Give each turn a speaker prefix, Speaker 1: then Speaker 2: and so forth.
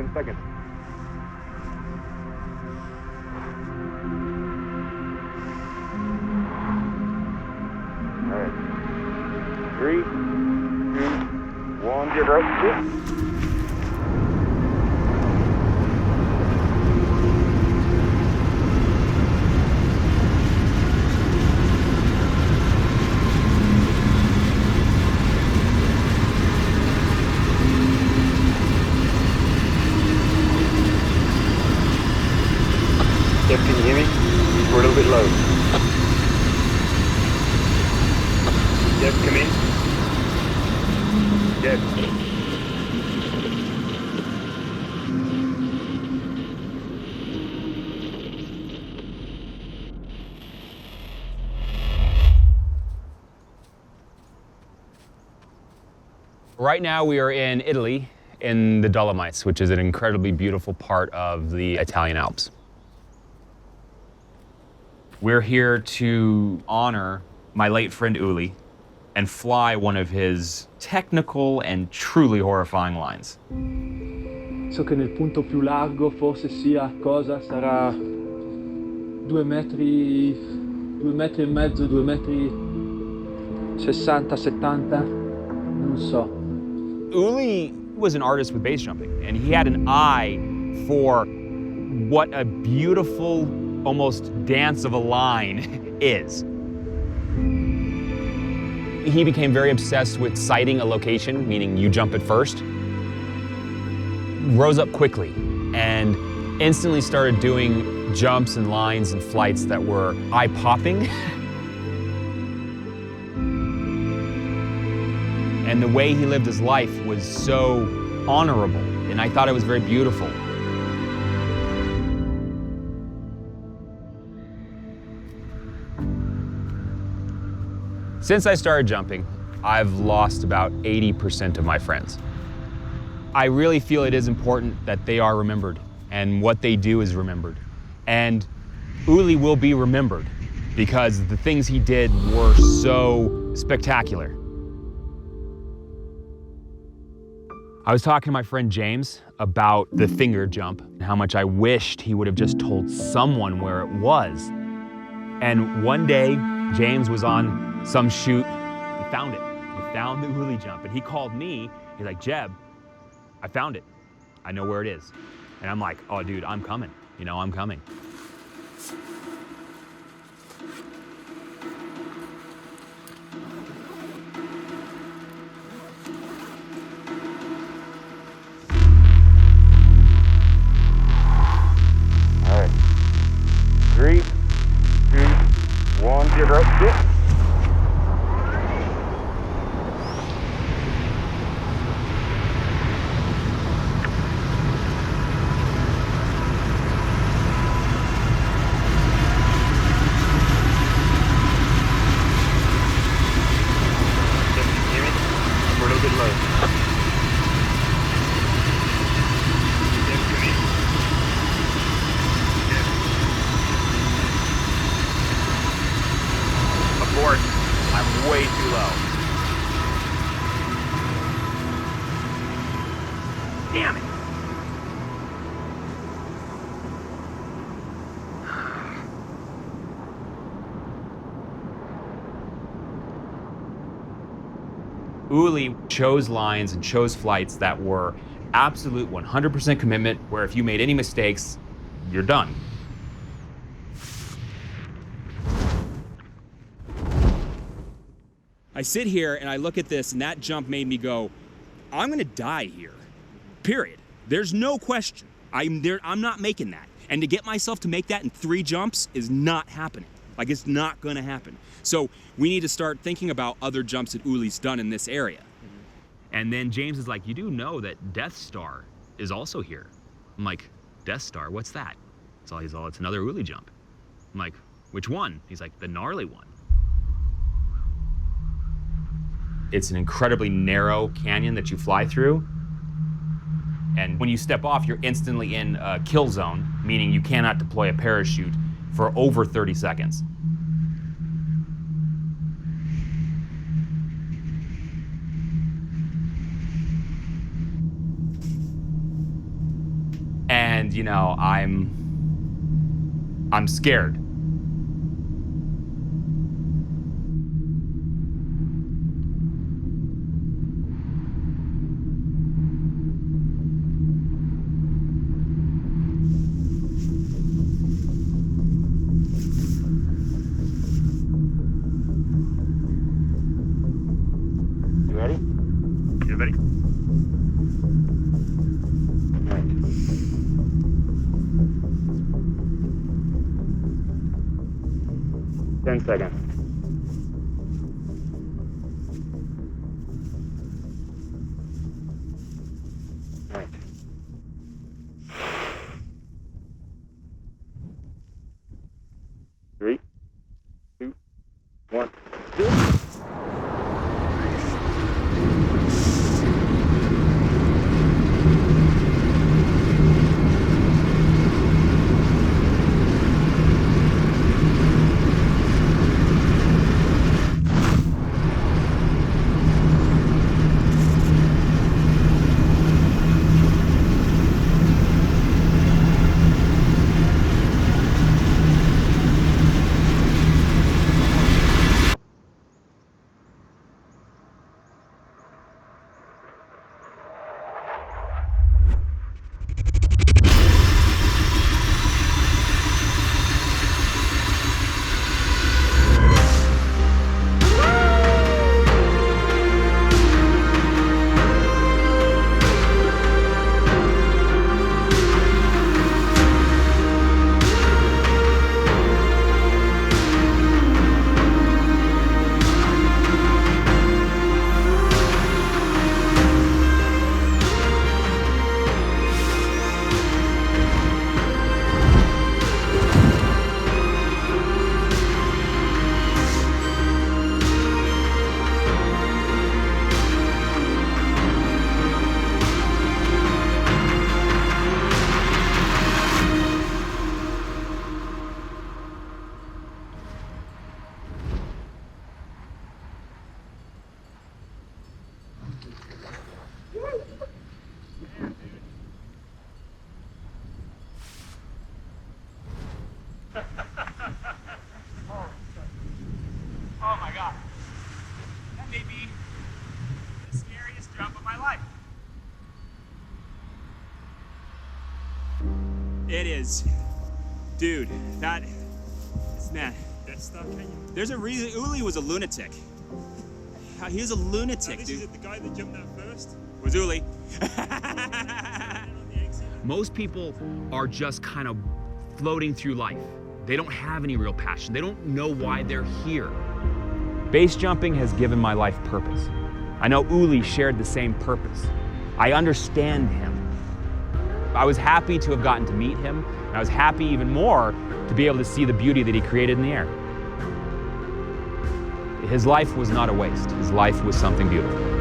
Speaker 1: 10 seconds. All right. 3, 2, 1, get right. Yep, can you hear me? We're a little bit low. Yep, come in. Yep.
Speaker 2: Right now we are in Italy, in the Dolomites, which is an incredibly beautiful part of the Italian Alps. We're here to honor my late friend Uli and fly one of his technical and truly horrifying lines.
Speaker 3: So che nel punto più largo forse sia cosa sarà 2 metri, 2 metri e mezzo, 2 metri 60, 70, non so.
Speaker 2: Uli was an artist with base jumping, and he had an eye for what a beautiful, almost dance of a line is. He became very obsessed with sighting a location, meaning you jump it first, rose up quickly, and instantly started doing jumps and lines and flights that were eye-popping. And the way he lived his life was so honorable, and I thought it was very beautiful. Since I started jumping, I've lost about 80% of my friends. I really feel it is important that they are remembered and what they do is remembered. And Uli will be remembered because the things he did were so spectacular. I was talking to my friend James about the finger jump and how much I wished he would have just told someone where it was. And one day, James was on some shoot, he found it. He found the Uli jump, and he called me. He's like, Jeb, I found it. I know where it is. And I'm like, oh, dude, I'm coming. You know, I'm coming.
Speaker 1: All right. 3, 2, 1, get right. Sit.
Speaker 2: I'm way too low. Damn it. Uli chose lines and chose flights that were absolute 100% commitment, where if you made any mistakes, you're done.
Speaker 4: I sit here and I look at this, and that jump made me go, I'm gonna die here, period. There's no question. I'm not making that. And to get myself to make that in 3 jumps is not happening. Like, it's not gonna happen. So we need to start thinking about other jumps that Uli's done in this area.
Speaker 2: And then James is like, you do know that Death Star is also here. I'm like, Death Star, what's that? So he's all, it's another Uli jump. I'm like, which one? He's like, the gnarly one. It's an incredibly narrow canyon that you fly through. And when you step off, you're instantly in a kill zone, meaning you cannot deploy a parachute for over 30 seconds. and you know, I'm scared.
Speaker 1: You ready?
Speaker 2: You ready?
Speaker 1: Right. Ten seconds. Right. Three, two, one, go.
Speaker 4: Oh my God. That may be the scariest jump of my life. It is. Dude, that is, man.
Speaker 5: That's stuff, can you?
Speaker 4: There's a reason Uli was a lunatic. He was a lunatic,
Speaker 5: This
Speaker 4: dude.
Speaker 5: is the guy that jumped that first.
Speaker 4: Was Uli.
Speaker 5: On the exit.
Speaker 2: Most people are just kind of floating through life. They don't have any real passion. They don't know why they're here. Base jumping has given my life purpose. I know Uli shared the same purpose. I understand him. I was happy to have gotten to meet him, and I was happy even more to be able to see the beauty that he created in the air. His life was not a waste. His life was something beautiful.